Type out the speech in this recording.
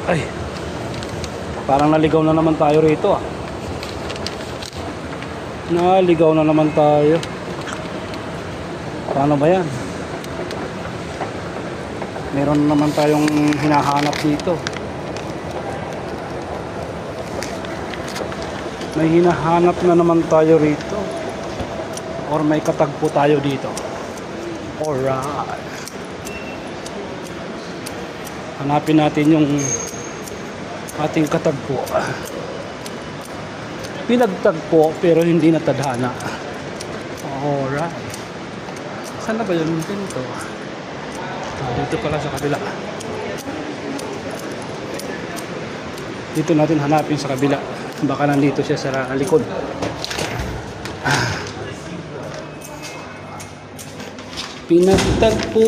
Ay, parang naligaw na naman tayo rito ah. Naligaw na naman tayo. Paano ba yan? Meron naman tayong hinahanap dito. May hinahanap na naman tayo rito. Or may katagpo tayo dito. Alright. Hanapin natin yung ating katagpo. Pinagtagpo pero hindi natadhana. Alright. Saan na ba yun dito? Dito pala sa kabila. Dito natin hanapin sa kabila. Baka nandito siya sa likod. Pinagtagpo